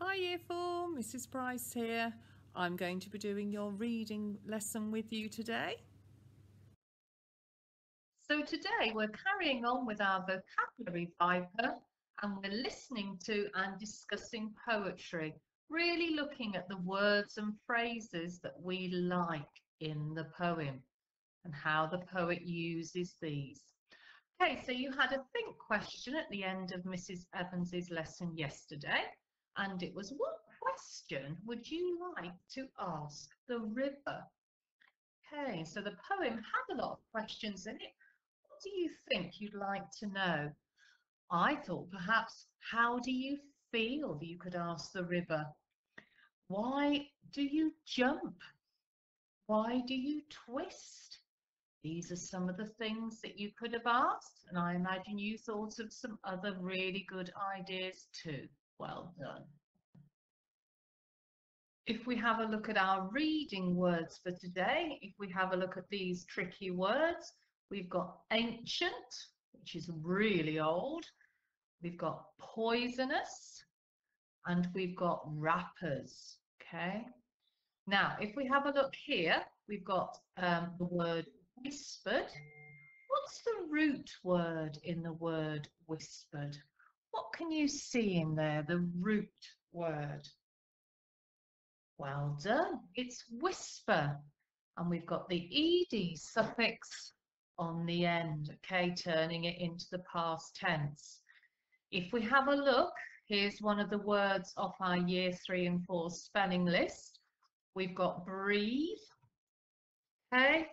Hi Year 4, Mrs Price here. I'm going to be doing your reading lesson with you today. So today we're carrying on with our vocabulary Viper and we're listening to and discussing poetry, really looking at the words and phrases that we like in the poem and how the poet uses these. Okay, so you had a think question at the end of Mrs Evans's lesson yesterday. And it was, what question would you like to ask the river? Okay, so the poem had a lot of questions in it. What do you think you'd like to know? I thought perhaps, how do you feel? You could ask the river. Why do you jump? Why do you twist? These are some of the things that you could have asked, and I imagine you thought of some other really good ideas too. Well done. If we have a look at our reading words for today, if we have a look at these tricky words, we've got ancient, which is really old. We've got poisonous, and we've got wrappers. Okay. Now, if we have a look here, we've got the word whispered. What's the root word in the word whispered? What can you see in there, the root word? Well done, it's whisper. And we've got the ed suffix on the end, okay, turning it into the past tense. If we have a look, here's one of the words off our year 3 and 4 spelling list. We've got breathe, okay,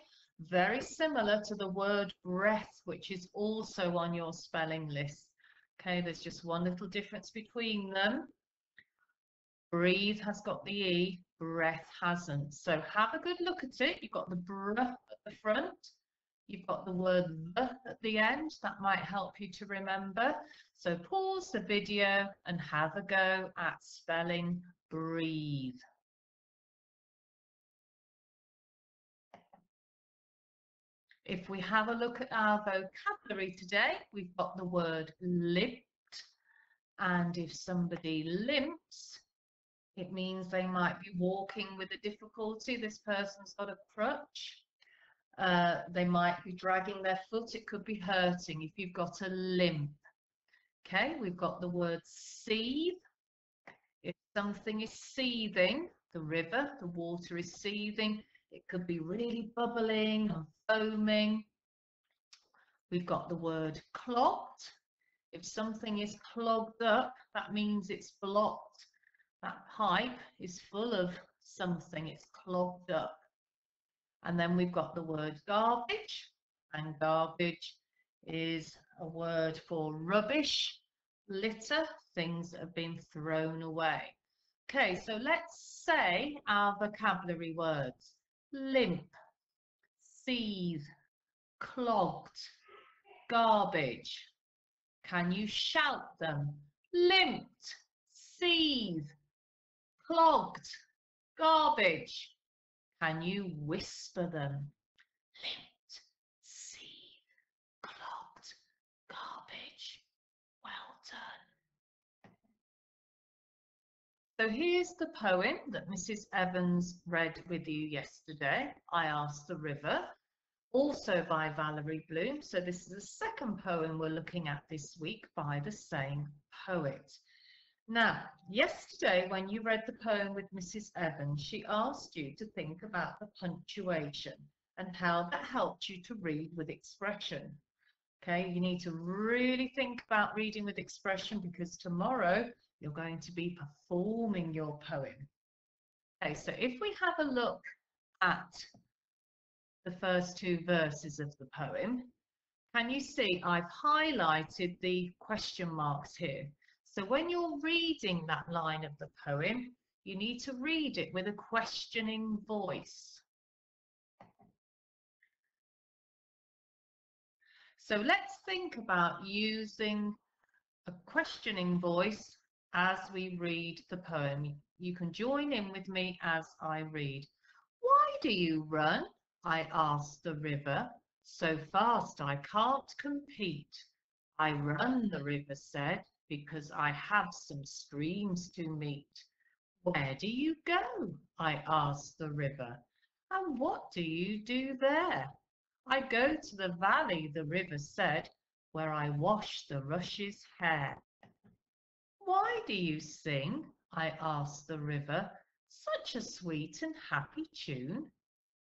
very similar to the word breath, which is also on your spelling list. Okay, there's just one little difference between them. Breathe has got the E, breath hasn't. So have a good look at it. You've got the br at the front. You've got the word the at the end. That might help you to remember. So pause the video and have a go at spelling breathe. If we have a look at our vocabulary today, we've got the word limped. And if somebody limps, it means they might be walking with a difficulty. This person's got a crutch. They might be dragging their foot. It could be hurting if you've got a limp. Okay, we've got the word seethe. If something is seething, the river, the water is seething. It could be really bubbling and foaming. We've got the word clogged. If something is clogged up, that means it's blocked. That pipe is full of something, it's clogged up. And then we've got the word garbage, and garbage is a word for rubbish, litter, things that have been thrown away. Okay, so let's say our vocabulary words. Limp, seethe, clogged, garbage. Can you shout them? Limped, seethe, clogged, garbage. Can you whisper them? Limped, seethe, clogged, garbage. Well done. So here's the poem that Mrs. Evans read with you yesterday. I Asked the River, also by Valerie Bloom. So this is the second poem we're looking at this week by the same poet. Now, yesterday when you read the poem with Mrs. Evans, she asked you to think about the punctuation and how that helped you to read with expression. Okay, you need to really think about reading with expression because tomorrow you're going to be performing your poem. Okay, so if we have a look at the first two verses of the poem, can you see I've highlighted the question marks here? So when you're reading that line of the poem, you need to read it with a questioning voice. So let's think about using a questioning voice as we read the poem. You can join in with me as I read. Why do you run? I asked the river. So fast I can't compete. I run, the river said, because I have some streams to meet. Where do you go? I asked the river. And what do you do there? I go to the valley, the river said, where I wash the rush's hair. Why do you sing? I asked the river, such a sweet and happy tune.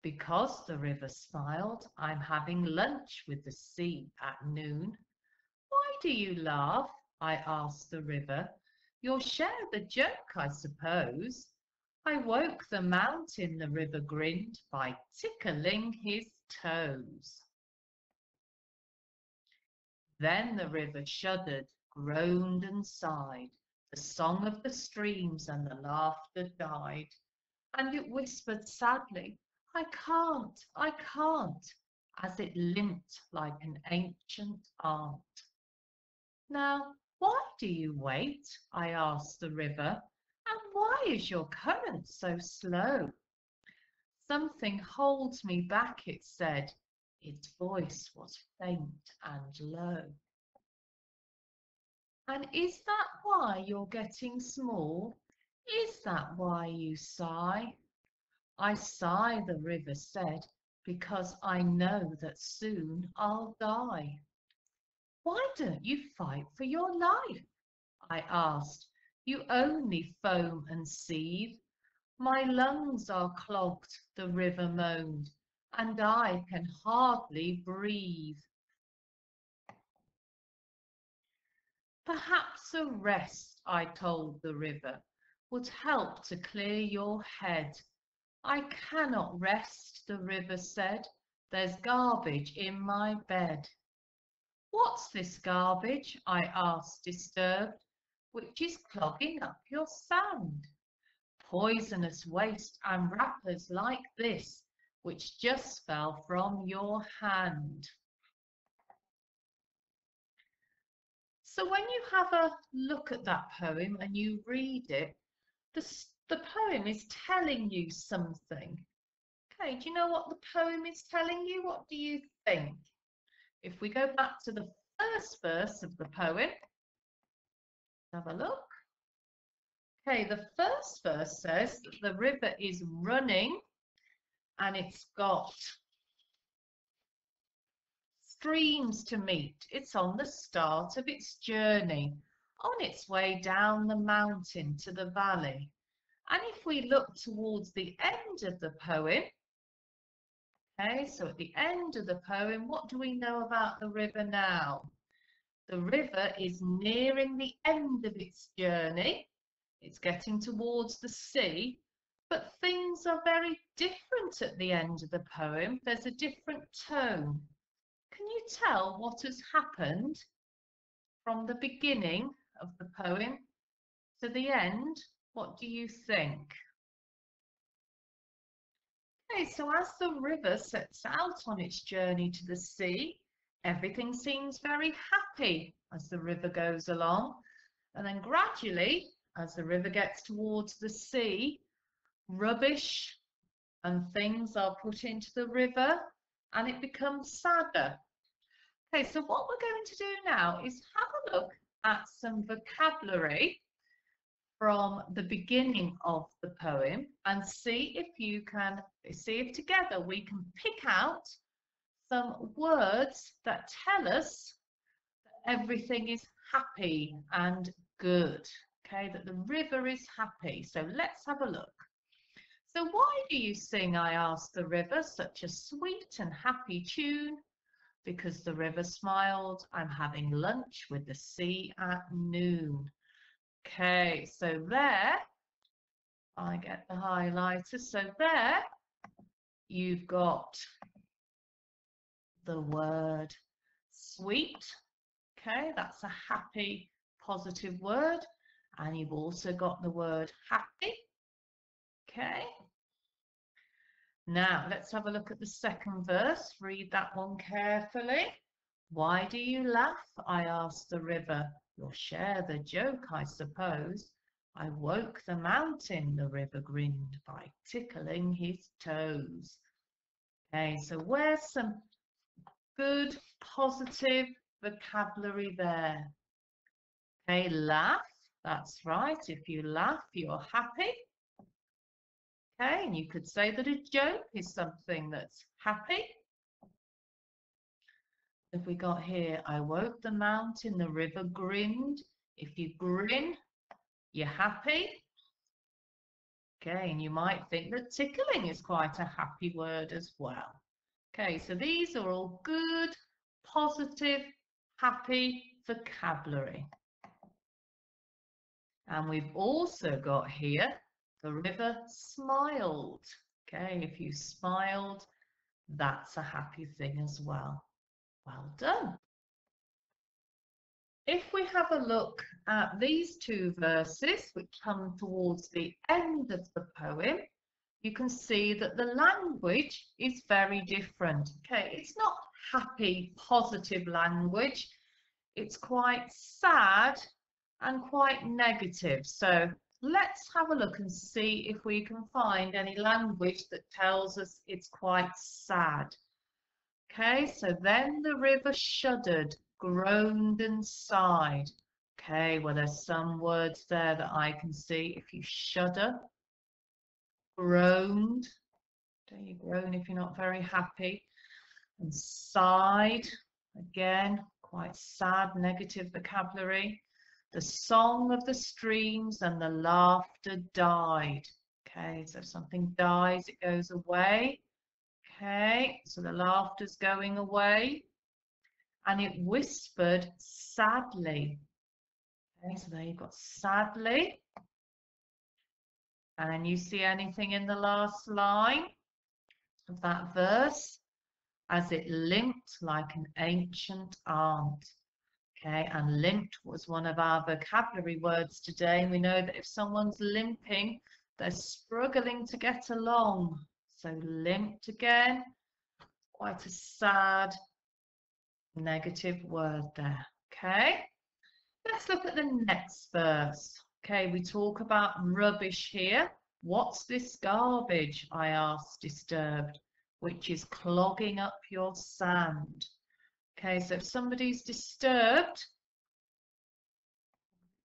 Because the river smiled, I'm having lunch with the sea at noon. Why do you laugh? I asked the river. You'll share the joke, I suppose. I woke the mountain, the river grinned, by tickling his toes. Then the river shuddered, groaned and sighed. The song of the streams and the laughter died. And it whispered sadly, I can't, as it limped like an ancient aunt. Now, why do you wait? I asked the river, and why is your current so slow? Something holds me back, it said. Its voice was faint and low. And is that why you're getting small? Is that why you sigh? I sigh, the river said, because I know that soon I'll die. Why don't you fight for your life? I asked. You only foam and seethe. My lungs are clogged, the river moaned, and I can hardly breathe. Perhaps a rest, I told the river, would help to clear your head. I cannot rest, the river said. There's garbage in my bed. What's this garbage? I asked, disturbed, which is clogging up your sand. Poisonous waste and wrappers like this, which just fell from your hand. So when you have a look at that poem and you read it, the poem is telling you something. Okay, do you know what the poem is telling you? What do you think? If we go back to the first verse of the poem, have a look. Okay, the first verse says that the river is running and it's got streams to meet. It's on the start of its journey, on its way down the mountain to the valley. And if we look towards the end of the poem, okay, so at the end of the poem, what do we know about the river now? The river is nearing the end of its journey. It's getting towards the sea, but things are very different at the end of the poem. There's a different tone. Can you tell what has happened from the beginning of the poem to the end? What do you think? Okay, so as the river sets out on its journey to the sea, everything seems very happy as the river goes along. And then gradually, as the river gets towards the sea, rubbish and things are put into the river and it becomes sadder. Okay, so what we're going to do now is have a look at some vocabulary from the beginning of the poem and see if together we can pick out some words that tell us that everything is happy and good. Okay, that the river is happy. So let's have a look. So why do you sing, I asked the river, such a sweet and happy tune? Because the river smiled, I'm having lunch with the sea at noon. Okay, so there, I get the highlighter. So there, you've got the word sweet. Okay, that's a happy, positive word. And you've also got the word happy. Okay. Now, let's have a look at the second verse. Read that one carefully. Why do you laugh? I asked the river. You'll share the joke, I suppose. I woke the mountain, the river grinned, by tickling his toes. Okay, so where's some good, positive vocabulary there? Okay, laugh. That's right. If you laugh, you're happy. Okay, and you could say that a joke is something that's happy. If we got here, I woke the mountain, the river grinned. If you grin, you're happy. Okay, and you might think that tickling is quite a happy word as well. Okay, so these are all good, positive, happy vocabulary. And we've also got here, the river smiled. Okay, if you smiled, that's a happy thing as well. Well done. If we have a look at these two verses, which come towards the end of the poem, you can see that the language is very different. Okay, it's not happy, positive language. It's quite sad and quite negative. So let's have a look and see if we can find any language that tells us it's quite sad. Okay, so then the river shuddered, groaned and sighed. Okay, well, there's some words there that I can see. If you shudder, groaned, don't you groan if you're not very happy, and sighed, again, quite sad, negative vocabulary. The song of the streams and the laughter died. Okay, so if something dies, it goes away. Okay, so the laughter's going away. And it whispered sadly. Okay, so there you've got sadly. And then you see anything in the last line of that verse? As it limped like an ancient aunt. Okay, and limped was one of our vocabulary words today. And we know that if someone's limping, they're struggling to get along. So limped again, quite a sad, negative word there. Okay, let's look at the next verse. Okay, we talk about rubbish here. What's this garbage? I asked, disturbed, which is clogging up your sand. Okay, so if somebody's disturbed,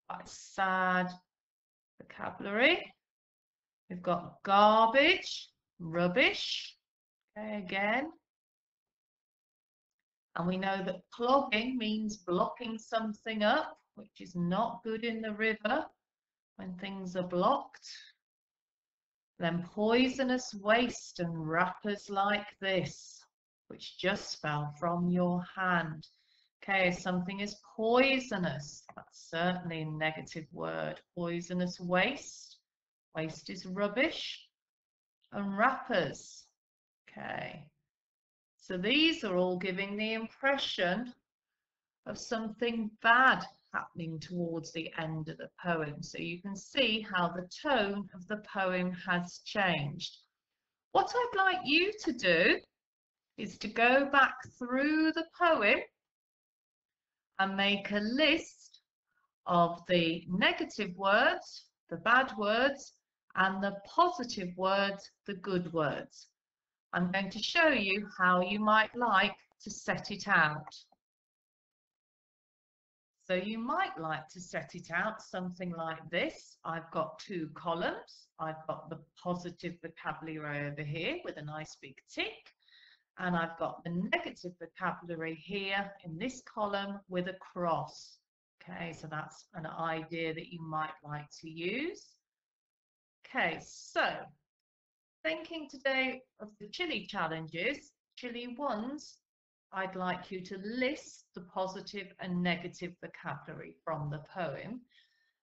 quite sad vocabulary. We've got garbage, rubbish. Okay, again. And we know that clogging means blocking something up, which is not good in the river when things are blocked. Then poisonous waste and wrappers like this, which just fell from your hand. Okay, if something is poisonous, that's certainly a negative word. Poisonous waste. Waste is rubbish. And wrappers. Okay. So these are all giving the impression of something bad happening towards the end of the poem. So you can see how the tone of the poem has changed. What I'd like you to do is to go back through the poem and make a list of the negative words, the bad words, and the positive words, the good words. I'm going to show you how you might like to set it out. So you might like to set it out something like this. I've got two columns. I've got the positive vocabulary over here with a nice big tick. And I've got the negative vocabulary here in this column with a cross. Okay, so that's an idea that you might like to use. Okay, so thinking today of the Chile challenges, Chile 1s, I'd like you to list the positive and negative vocabulary from the poem.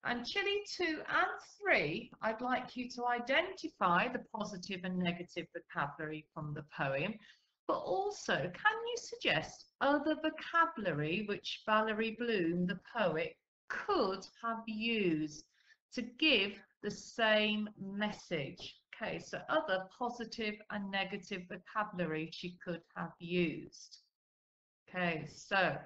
And Chile 2 and 3, I'd like you to identify the positive and negative vocabulary from the poem, but also can you suggest other vocabulary which Valerie Bloom, the poet, could have used to give the same message? Okay, so other positive and negative vocabulary she could have used. Okay, so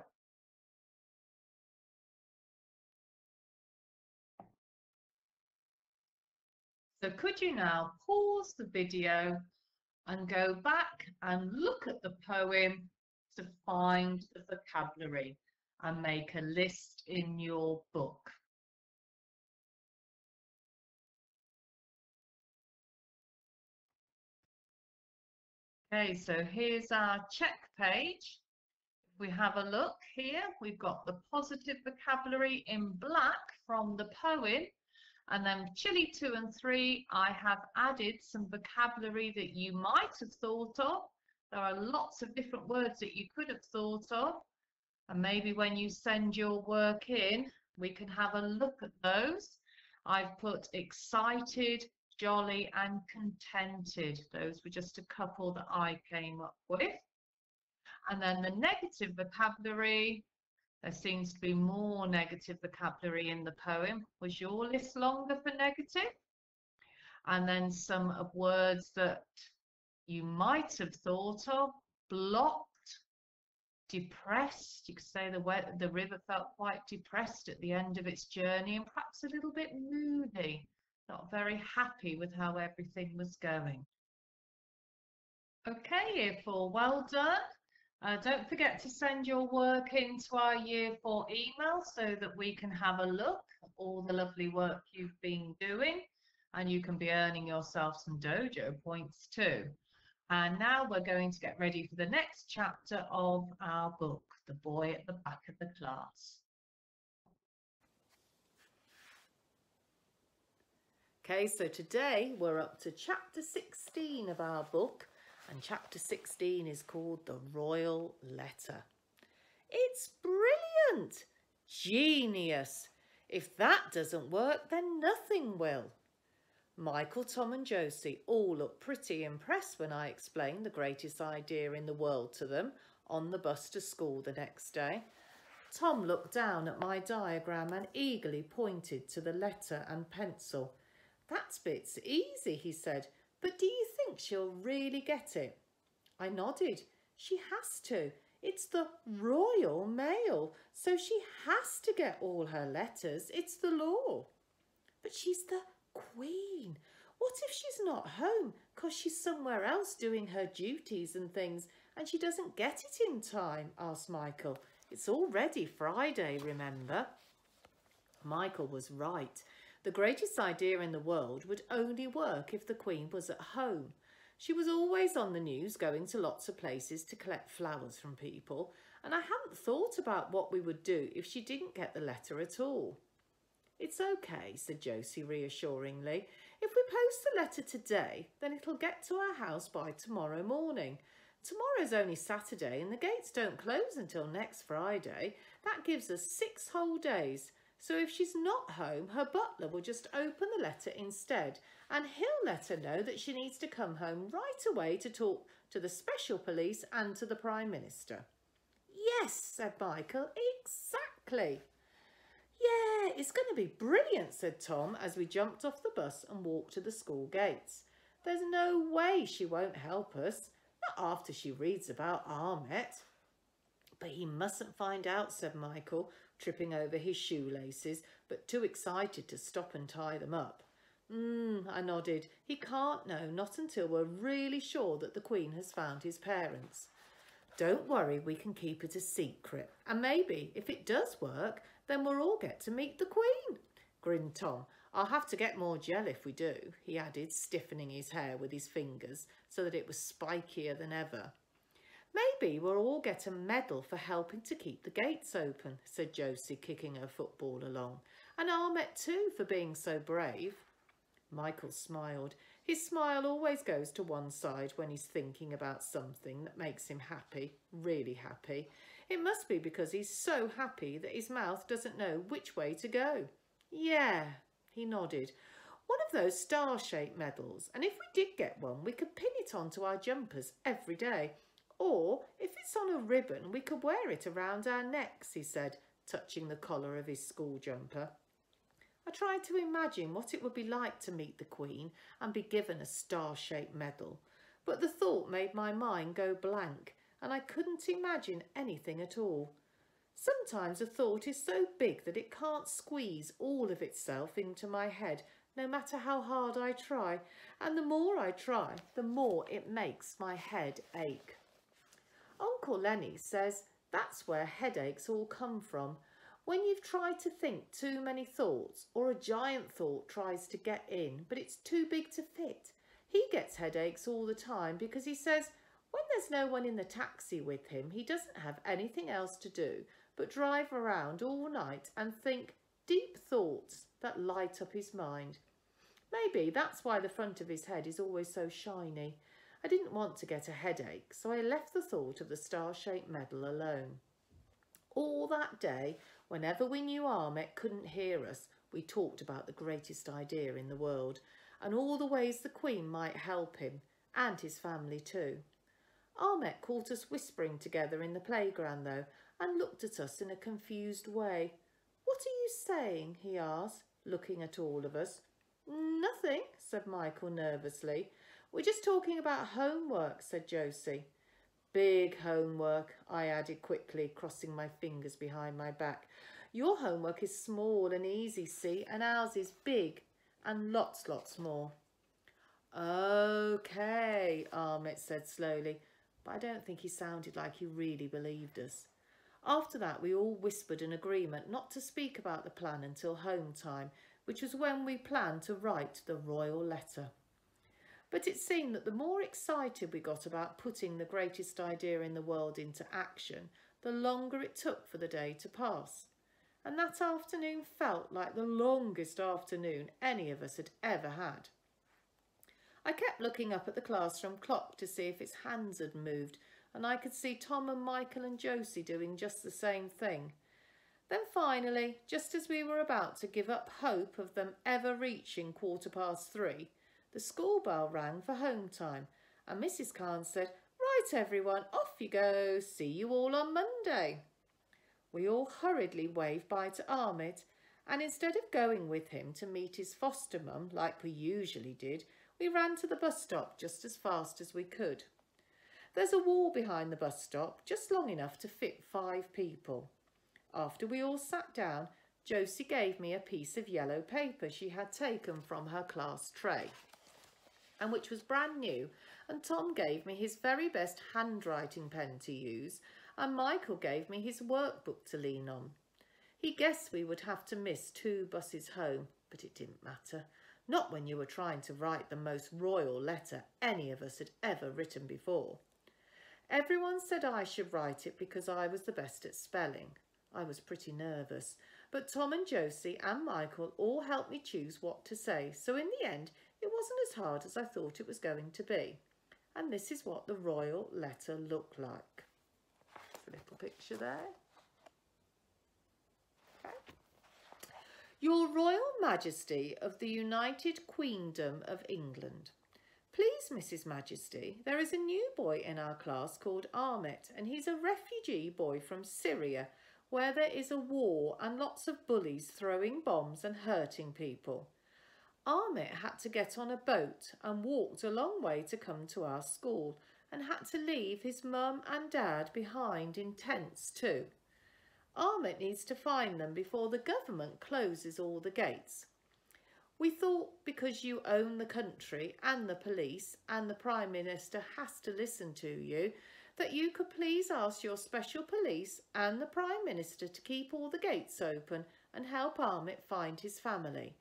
could you now pause the video and go back and look at the poem to find the vocabulary? and make a list in your book. Okay, so here's our check page. If we have a look here, we've got the positive vocabulary in black from the poem, and then Chili 2 and 3, I have added some vocabulary that you might have thought of. There are lots of different words that you could have thought of, and maybe when you send your work in, we can have a look at those. I've put excited, jolly and contented. Those were just a couple that I came up with. And then the negative vocabulary, there seems to be more negative vocabulary in the poem. Was your list longer for negative? And then some of words that you might have thought of: blocked, depressed. You could say the river felt quite depressed at the end of its journey, and perhaps a little bit moody, not very happy with how everything was going. Okay, Year 4, well done. Don't forget to send your work into our Year 4 email so that we can have a look at all the lovely work you've been doing, and you can be earning yourself some dojo points too. And now we're going to get ready for the next chapter of our book, The Boy at the Back of the Class. Okay, so today we're up to chapter 16 of our book, and chapter 16 is called The Royal Letter. It's brilliant! Genius! If that doesn't work, then nothing will. Michael, Tom and Josie all looked pretty impressed when I explained the greatest idea in the world to them on the bus to school the next day. Tom looked down at my diagram and eagerly pointed to the letter and pencil. "That bit's easy," he said, "but do you think she'll really get it?" I nodded. "She has to. It's the Royal Mail, so she has to get all her letters. It's the law." "But she's the Queen. What if she's not home because she's somewhere else doing her duties and things, and she doesn't get it in time?" asked Michael. "It's already Friday, remember?" Michael was right. The greatest idea in the world would only work if the Queen was at home. She was always on the news, going to lots of places to collect flowers from people, and I hadn't thought about what we would do if she didn't get the letter at all. "It's okay," said Josie reassuringly. "If we post the letter today, then it'll get to our house by tomorrow morning. Tomorrow's only Saturday and the gates don't close until next Friday. That gives us 6 whole days. So if she's not home, her butler will just open the letter instead, and he'll let her know that she needs to come home right away to talk to the special police and to the Prime Minister." "Yes," said Michael, "exactly." "Yeah, it's going to be brilliant," said Tom as we jumped off the bus and walked to the school gates. "There's no way she won't help us, not after she reads about Ahmet." "But he mustn't find out," said Michael, tripping over his shoelaces, but too excited to stop and tie them up. I nodded. "He can't know, not until we're really sure that the Queen has found his parents." "Don't worry, we can keep it a secret. And maybe, if it does work, then we'll all get to meet the Queen," grinned Tom. "I'll have to get more gel if we do," he added, stiffening his hair with his fingers so that it was spikier than ever. "Maybe we'll all get a medal for helping to keep the gates open," said Josie, kicking her football along. "And Ahmet too, for being so brave." Michael smiled. His smile always goes to one side when he's thinking about something that makes him happy, really happy. It must be because he's so happy that his mouth doesn't know which way to go. "Yeah," he nodded. "One of those star-shaped medals, and if we did get one, we could pin it onto our jumpers every day. Or, if it's on a ribbon, we could wear it around our necks," he said, touching the collar of his school jumper. I tried to imagine what it would be like to meet the Queen and be given a star-shaped medal, but the thought made my mind go blank and I couldn't imagine anything at all. Sometimes a thought is so big that it can't squeeze all of itself into my head, no matter how hard I try, and the more I try, the more it makes my head ache. Uncle Lenny says That's where headaches all come from. When you've tried to think too many thoughts, or a giant thought tries to get in, but it's too big to fit. He gets headaches all the time because he says when there's no one in the taxi with him, he doesn't have anything else to do but drive around all night and think deep thoughts that light up his mind. Maybe that's why the front of his head is always so shiny. I didn't want to get a headache, so I left the thought of the star-shaped medal alone. All that day, whenever we knew Ahmet couldn't hear us, we talked about the greatest idea in the world and all the ways the Queen might help him and his family too. Ahmet caught us whispering together in the playground though and looked at us in a confused way. "What are you saying?" he asked, looking at all of us. "Nothing," said Michael nervously. "We're just talking about homework," said Josie. "Big homework," I added quickly, crossing my fingers behind my back. "Your homework is small and easy, see, and ours is big and lots more." "Okay," Ahmet said slowly, but I don't think he sounded like he really believed us. After that, we all whispered an agreement not to speak about the plan until home time, which was when we planned to write the royal letter. But it seemed that the more excited we got about putting the greatest idea in the world into action, the longer it took for the day to pass. And that afternoon felt like the longest afternoon any of us had ever had. I kept looking up at the classroom clock to see if its hands had moved, and I could see Tom and Michael and Josie doing just the same thing. Then finally, just as we were about to give up hope of them ever reaching 3:15, the school bell rang for home time, and Mrs. Khan said, "Right everyone, off you go, see you all on Monday." We all hurriedly waved bye to Ahmet, and instead of going with him to meet his foster mum like we usually did, we ran to the bus stop just as fast as we could. There's a wall behind the bus stop, just long enough to fit 5 people. After we all sat down, Josie gave me a piece of yellow paper she had taken from her class tray, and which was brand new, and Tom gave me his very best handwriting pen to use, and Michael gave me his workbook to lean on. He guessed we would have to miss 2 buses home, but it didn't matter. Not when you were trying to write the most royal letter any of us had ever written before. Everyone said I should write it because I was the best at spelling. I was pretty nervous, but Tom and Josie and Michael all helped me choose what to say, so in the end it wasn't as hard as I thought it was going to be. And this is what the royal letter looked like. A little picture there. Okay. Your Royal Majesty of the United Queendom of England. Please, Mrs. Majesty, there is a new boy in our class called Ahmet, and he's a refugee boy from Syria, where there is a war and lots of bullies throwing bombs and hurting people. Ahmet had to get on a boat and walked a long way to come to our school, and had to leave his mum and dad behind in tents too. Ahmet needs to find them before the government closes all the gates. We thought because you own the country and the police and the Prime Minister has to listen to you, that you could please ask your special police and the Prime Minister to keep all the gates open and help Ahmet find his family.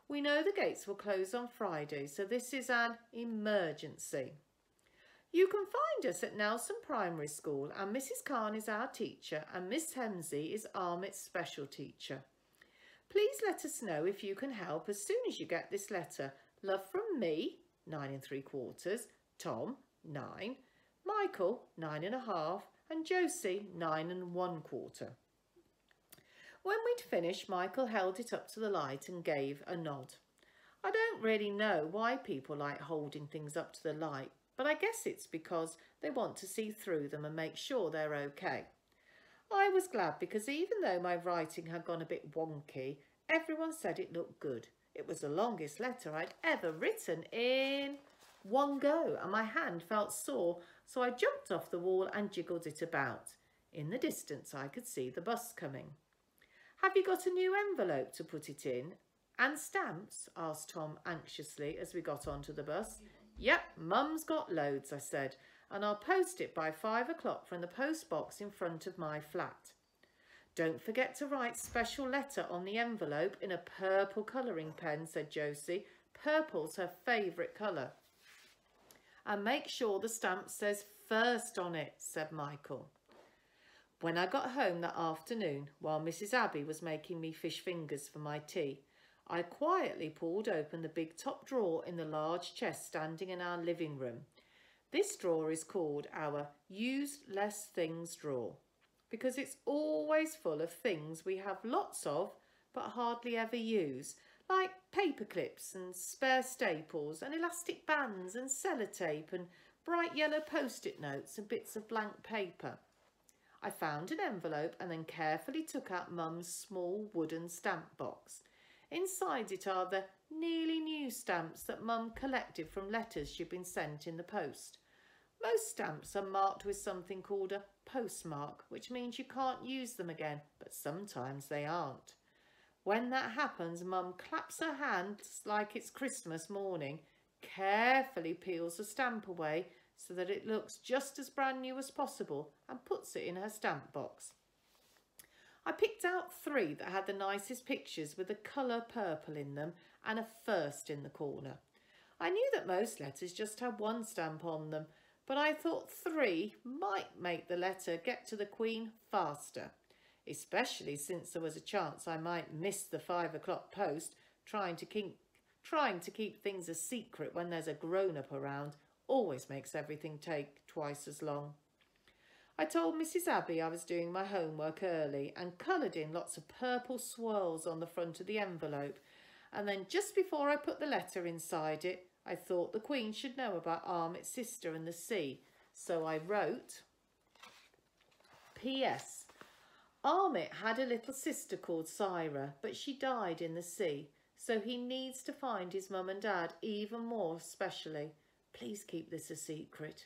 We know the gates will close on Friday, so this is an emergency. You can find us at Nelson Primary School, and Mrs. Khan is our teacher and Miss Hemsey is Ahmet's special teacher. Please let us know if you can help as soon as you get this letter. Love from me, 9 3/4, Tom, 9, Michael, 9 1/2, and Josie, 9 1/4. When we'd finished, Michael held it up to the light and gave a nod. I don't really know why people like holding things up to the light, but I guess it's because they want to see through them and make sure they're okay. I was glad because even though my writing had gone a bit wonky, everyone said it looked good. It was the longest letter I'd ever written in one go, and my hand felt sore, so I jumped off the wall and jiggled it about. In the distance I could see the bus coming. Have you got a new envelope to put it in? And stamps? Asked Tom anxiously as we got onto the bus. Yep, Mum's got loads, I said, and I'll post it by 5 o'clock from the post box in front of my flat. Don't forget to write special letter on the envelope in a purple colouring pen, said Josie. Purple's her favourite colour. And make sure the stamp says first on it, said Michael. When I got home that afternoon, while Mrs. Abbey was making me fish fingers for my tea, I quietly pulled open the big top drawer in the large chest standing in our living room. This drawer is called our Used Less Things drawer, because it's always full of things we have lots of but hardly ever use, like paper clips and spare staples and elastic bands and sellotape and bright yellow post-it notes and bits of blank paper. I found an envelope and then carefully took out Mum's small wooden stamp box. Inside it are the nearly new stamps that Mum collected from letters she'd been sent in the post. Most stamps are marked with something called a postmark, which means you can't use them again, but sometimes they aren't. When that happens, Mum claps her hands like it's Christmas morning, carefully peels the stamp away so that it looks just as brand new as possible, and puts it in her stamp box. I picked out 3 that had the nicest pictures with the colour purple in them and a first in the corner. I knew that most letters just had 1 stamp on them, but I thought 3 might make the letter get to the Queen faster, especially since there was a chance I might miss the 5 o'clock post. Trying to keep things a secret when there's a grown-up around always makes everything take twice as long. I told Mrs. Abbey I was doing my homework early and coloured in lots of purple swirls on the front of the envelope, and then just before I put the letter inside it, I thought the Queen should know about Armit's sister and the sea, so I wrote, P.S. Armit had a little sister called Syra, but she died in the sea, so he needs to find his mum and dad even more specially. Please keep this a secret.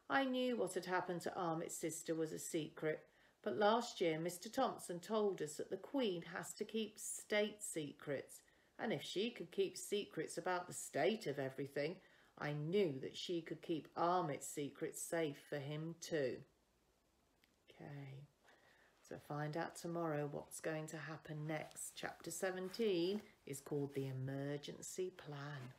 I knew what had happened to Armit's sister was a secret, but last year Mr. Thompson told us that the Queen has to keep state secrets, and if she could keep secrets about the state of everything, I knew that she could keep Armit's secrets safe for him too. Okay, so find out tomorrow what's going to happen next. Chapter 17 is called The Emergency Plan.